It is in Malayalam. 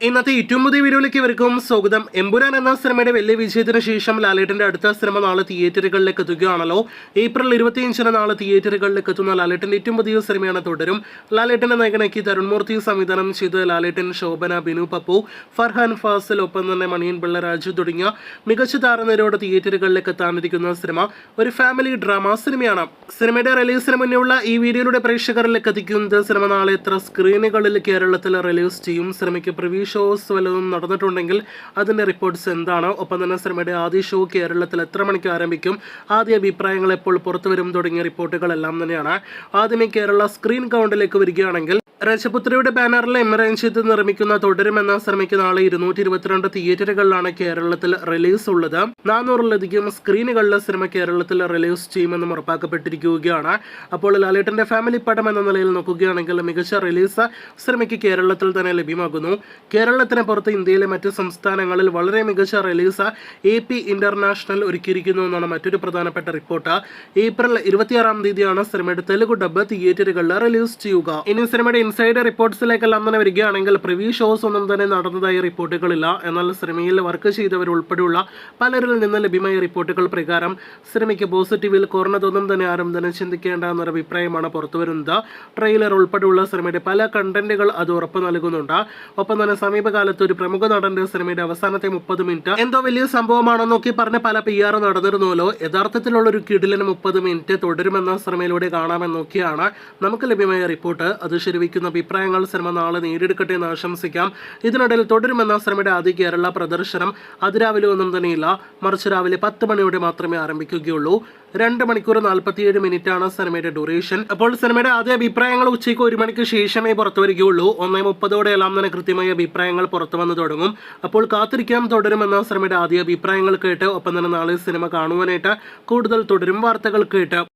ഇന്നത്തെ ഏറ്റവും പുതിയ വീഡിയോയിലേക്ക് ഇവർക്കും സ്വാഗതം. എമ്പുരാൻ എന്ന സിനിമയുടെ വലിയ വിജയത്തിന് ശേഷം ലാലേട്ടന്റെ അടുത്ത സിനിമ നാളെ തിയേറ്ററുകളിലേക്ക് എത്തുകയാണല്ലോ. ഏപ്രിൽ 25-ന് നാളെ തിയേറ്ററുകളിലേക്ക് എത്തുന്ന ലാലേട്ടന്റെ ഏറ്റവും പുതിയ സിനിമയാണ് തുടരും. ലാലേട്ടന്റെ നായകനാക്കി തരുൺമൂർത്തി സംവിധാനം ചെയ്ത് ലാലേട്ടൻ, ശോഭന, ബിനു പപ്പു, ഫർഹാൻ ഫാസിൽ, ഒപ്പം തന്നെ മണിയൻ പിള്ള രാജു തുടങ്ങിയ മികച്ച താരനിരയോട് തിയേറ്ററുകളിലേക്ക് എത്താനിരിക്കുന്ന സിനിമ ഒരു ഫാമിലി ഡ്രാമ സിനിമയാണ്. സിനിമയുടെ റിലീസിന് മുന്നേയുള്ള ഈ വീഡിയോയിലൂടെ പ്രേക്ഷകരിലേക്ക് എത്തിക്കുന്നത് സിനിമ നാളെ എത്ര സ്ക്രീനുകളിൽ കേരളത്തിൽ റിലീസ് ചെയ്യും, സിനിമയ്ക്ക് പ്രിവ്യൂ ഷോസ് വല്ലതും നടന്നിട്ടുണ്ടെങ്കിൽ അതിൻ്റെ റിപ്പോർട്ട്സ് എന്താണ്, ഒപ്പം തന്നെ സിനിമയുടെ ആദ്യ ഷോ കേരളത്തിൽ എത്ര മണിക്ക് ആരംഭിക്കും, ആദ്യ അഭിപ്രായങ്ങൾ എപ്പോൾ പുറത്തു വരും തുടങ്ങിയ റിപ്പോർട്ടുകളെല്ലാം തന്നെയാണ്. ആദ്യമേ കേരള സ്ക്രീൻ കൗണ്ടിലേക്ക് വരികയാണെങ്കിൽ രജപുത്രയുടെ ബാനറിൽ എംറേഞ്ചിത്ത് നിർമ്മിക്കുന്ന തുടരും എന്ന സിനിമയ്ക്ക് നാളെ 222 തിയേറ്ററുകളിലാണ് കേരളത്തിൽ റിലീസ് ഉള്ളത്. 400-ലധികം സ്ക്രീനുകളിലെ സിനിമ കേരളത്തിൽ റിലീസ് ചെയ്യുമെന്നും ഉറപ്പാക്കപ്പെട്ടിരിക്കുകയാണ്. അപ്പോൾ ലാലേട്ടന്റെ ഫാമിലി പടം എന്ന നിലയിൽ നോക്കുകയാണെങ്കിൽ മികച്ച റിലീസ് സിനിമയ്ക്ക് കേരളത്തിൽ തന്നെ ലഭ്യമാകുന്നു. കേരളത്തിന് പുറത്ത് ഇന്ത്യയിലെ മറ്റ് സംസ്ഥാനങ്ങളിൽ വളരെ മികച്ച റിലീസ് AP ഇന്റർനാഷണൽ ഒരുക്കിയിരിക്കുന്നു എന്നാണ് മറ്റൊരു പ്രധാനപ്പെട്ട റിപ്പോർട്ട്. ഏപ്രിൽ 26-ാം തീയതിയാണ് സിനിമയുടെ തെലുഗു ഡബ്ബ് തിയേറ്ററുകളിൽ റിലീസ് ചെയ്യുക. ഇനി സിനിമയുടെ ഇൻസൈഡ് റിപ്പോർട്ട്സിലേക്കെല്ലാം തന്നെ വരികയാണെങ്കിൽ പ്രിവ്യൂ ഷോസ് ഒന്നും തന്നെ നടന്നതായി റിപ്പോർട്ടുകളില്ല. എന്നാൽ സിനിമയിൽ വർക്ക് ചെയ്തവരുൾപ്പെടെയുള്ള പലരിൽ നിന്ന് ലഭ്യമായ റിപ്പോർട്ടുകൾ പ്രകാരം സിനിമയ്ക്ക് പോസിറ്റീവിൽ കുറഞ്ഞതൊന്നും തന്നെ ആരും തന്നെ ചിന്തിക്കേണ്ട എന്നൊരു അഭിപ്രായമാണ് പുറത്തുവരുന്നത്. ട്രെയിലർ ഉൾപ്പെടെയുള്ള സിനിമയുടെ പല കണ്ടന്റുകൾ അത് ഉറപ്പ് നൽകുന്നുണ്ട്. ഒപ്പം തന്നെ സമീപകാലത്ത് ഒരു പ്രമുഖ നടന്റെ സിനിമയുടെ അവസാനത്തെ 30 മിനിറ്റ് എന്തോ വലിയ സംഭവമാണെന്നൊക്കെ പറഞ്ഞ് പല PR നടന്നിരുന്നല്ലോ. യഥാർത്ഥത്തിലുള്ള ഒരു കിടിലന് 30 മിനിറ്റ് തുടരുമെന്ന സിനിമയിലൂടെ കാണാമെന്നൊക്കെയാണ് നമുക്ക് ലഭ്യമായ റിപ്പോർട്ട്. അത് ശരിവയ്ക്കുന്ന അഭിപ്രായങ്ങൾ സിനിമ നാളെ നേടിയെടുക്കട്ടെ എന്ന് ആശംസിക്കാം. ഇതിനിടയിൽ തുടരുമെന്ന സിനിമയുടെ ആദ്യ കേരള പ്രദർശനം അതിരാവിലെ ഒന്നും തന്നെയില്ല, മറിച്ച് രാവിലെ 10 മണിയോടെ മാത്രമേ ആരംഭിക്കുകയുള്ളൂ. 2 മണിക്കൂർ 47 മിനിറ്റാണ് സിനിമയുടെ ഡ്യൂറേഷൻ. അപ്പോൾ സിനിമയുടെ ആദ്യ അഭിപ്രായങ്ങൾ ഉച്ചയ്ക്ക് 1 മണിക്ക് ശേഷമേ പുറത്തു വരികയുള്ളൂ. 1:30 എല്ലാം തന്നെ കൃത്യമായ അഭിപ്രായങ്ങൾ പുറത്തു വന്നു തുടങ്ങും. അപ്പോൾ കാത്തിരിക്കാം തുടരുമെന്ന സിനിമയുടെ ആദ്യ അഭിപ്രായങ്ങൾ കേട്ട്, ഒപ്പം തന്നെ നാളെ സിനിമ കാണുവാനായിട്ട് കൂടുതൽ തുടരും വാർത്തകൾ കേട്ട്.